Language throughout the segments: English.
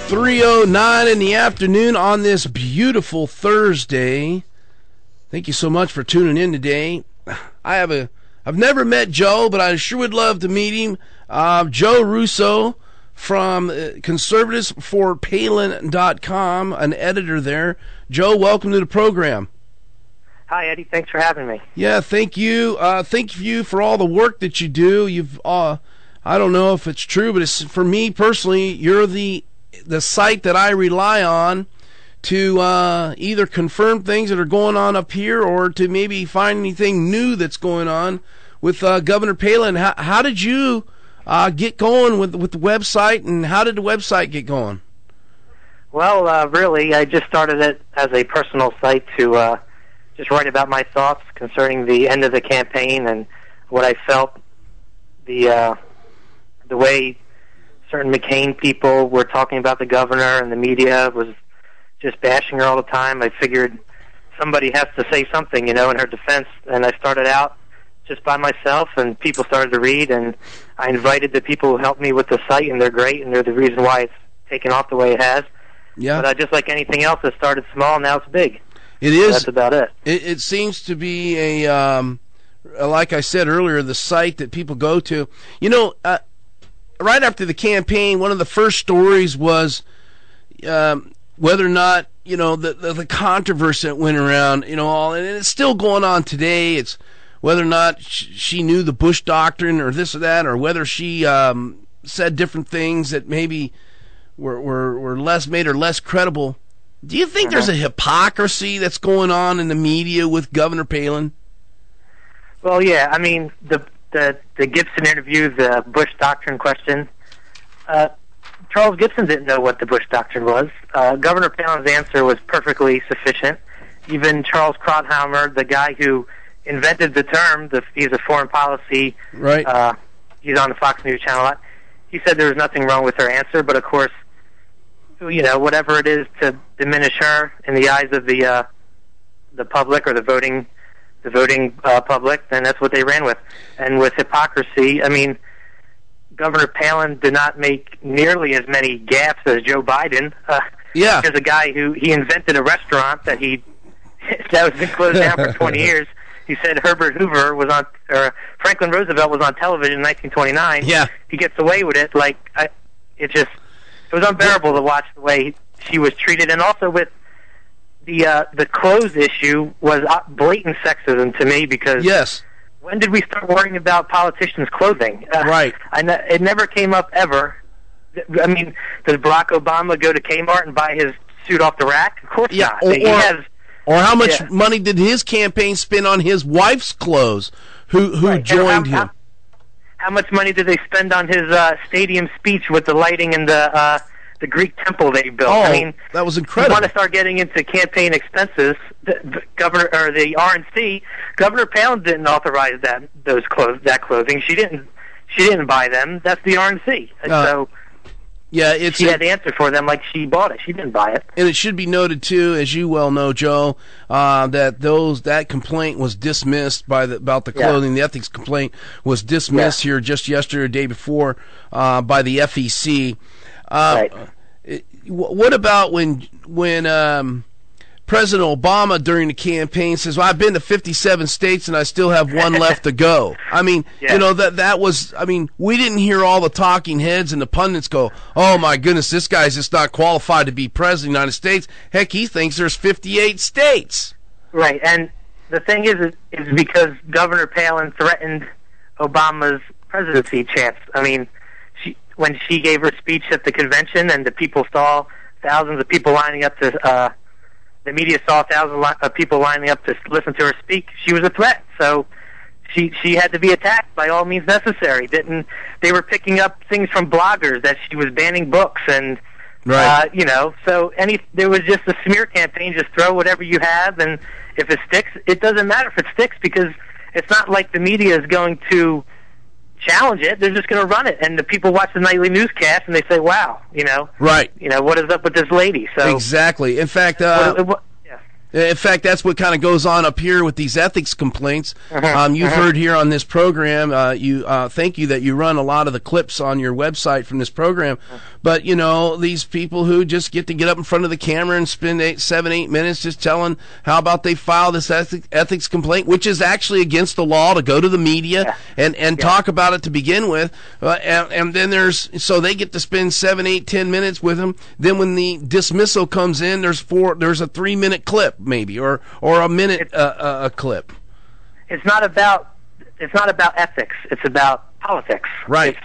3:09 in the afternoon on this beautiful Thursday. Thank you so much for tuning in today. I've never met Joe, but I sure would love to meet him. Joe Russo from conservatives4palin.com, an editor there. Joe, welcome to the program. Hi, Eddie. Thanks for having me. Yeah, thank you. Thank you for all the work that you do. You've, I don't know if it's true, but it's, for me personally, you're the site that I rely on to either confirm things that are going on up here or to maybe find anything new that's going on with Governor Palin. How did you get going with the website, and how did the website get going? Well, really, I just started it as a personal site to just write about my thoughts concerning the end of the campaign and what I felt the way certain McCain people were talking about the governor, and the media was just bashing her all the time. I figured somebody has to say something, in her defense, and I started out just by myself, and people started to read, and I invited the people who helped me with the site, and they're great, and they're the reason why it's taken off the way it has. Yeah. But just like anything else, it started small, now it's big. It is. So that's about it. It seems to be like I said earlier, the site that people go to. Right after the campaign, one of the first stories was whether or not, the controversy that went around, and it's still going on today. It's whether or not she knew the Bush doctrine or this or that, or whether she said different things that maybe were made her less credible. Do you think there's a hypocrisy that's going on in the media with Governor Palin? Well, yeah. I mean, the Gibson interview, the Bush doctrine question, Charles Gibson didn't know what the Bush doctrine was. Governor Palin's answer was perfectly sufficient. Even Charles Krauthammer, the guy who invented the term, he's a foreign policy, right? He's on the Fox News channel a lot. He said there was nothing wrong with her answer, but of course, whatever it is to diminish her in the eyes of the public or the voting public, then that's what they ran with. And with hypocrisy, I mean, Governor Palin did not make nearly as many gaffes as Joe Biden. Yeah. There's a guy he invented a restaurant that was been closed down for 20 years. He said Franklin Roosevelt was on television in 1929. Yeah. He gets away with it. It was unbearable to watch the way she was treated, and also with the clothes issue was blatant sexism to me, because yes. When did we start worrying about politicians' clothing? Right. It never came up ever. I mean, does Barack Obama go to Kmart and buy his suit off the rack? Of course not. Or how much money did his campaign spend on his wife's clothes, who joined him? How much money did they spend on his stadium speech with the lighting and the Greek temple they built? Oh, I mean, that was incredible. You want to start getting into campaign expenses? The governor or the RNC, Governor Palin didn't authorize that clothing. She didn't buy them. That's the RNC. So yeah, she had to answer for them like she bought it. She didn't buy it. And it should be noted too, as you well know, Joe, that complaint was dismissed about the clothing. Yeah. The ethics complaint was dismissed here just yesterday, or day before, by the FEC. Right. What about when President Obama during the campaign says, "Well, I've been to 57 states and I still have one left to go"? I mean, that was. I mean, we didn't hear all the talking heads and the pundits go, "Oh my goodness, this guy's just not qualified to be president of the United States." Heck, he thinks there's 58 states. Right, and the thing is because Governor Palin threatened Obama's presidency chance. I mean, when she gave her speech at the convention, and the people saw thousands of people lining up to. The media saw thousands of people lining up to listen to her speak. She was a threat, so she had to be attacked by all means necessary. They were picking up things from bloggers that she was banning books, and right. So there was just a smear campaign. Just throw whatever you have, and if it sticks, it doesn't matter if it sticks, because it's not like the media is going to challenge it. They're just going to run it, and the people watch the nightly newscast and they say, "Wow, right? What is up with this lady?" So exactly. In fact, In fact, that's what kind of goes on up here with these ethics complaints. You've heard here on this program, thank you that you run a lot of the clips on your website from this program. But, you know, these people who just get up in front of the camera and spend 7, 8 minutes just telling how about they file this ethics complaint, which is actually against the law to go to the media and talk about it to begin with. And then so they get to spend 7, 8, 10 minutes with them. Then when the dismissal comes in, there's a 3-minute clip maybe, or a minute a clip. It's not about ethics. It's about politics. Right.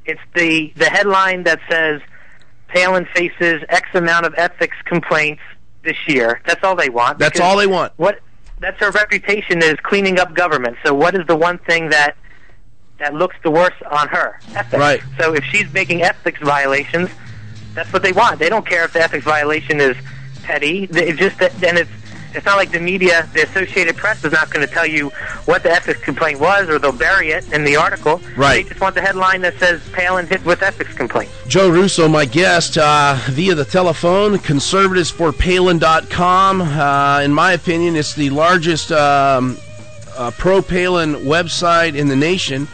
It's the headline that says Palin faces X amount of ethics complaints this year. That's all they want. That's all they want. That's her reputation, is cleaning up government. So what is the one thing that looks the worst on her? Ethics. Right. So if she's making ethics violations, that's what they want. They don't care if the ethics violation is petty. It's not like the media, the Associated Press, is not going to tell you what the ethics complaint was, or they'll bury it in the article. Right. They just want the headline that says Palin hit with ethics complaint. Joe Russo, my guest, via the telephone, conservatives4palin.com. In my opinion, it's the largest pro-Palin website in the nation.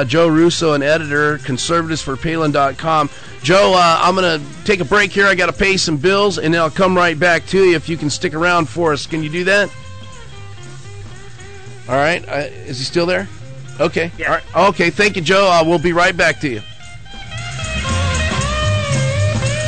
Joe Russo, an editor, conservatives4palin.com. Joe, I'm going to take a break here. I got to pay some bills, and then I'll come right back to you if you can stick around for us. Can you do that? All right. Is he still there? Okay. Yeah. All right. Okay. Thank you, Joe. We'll be right back to you.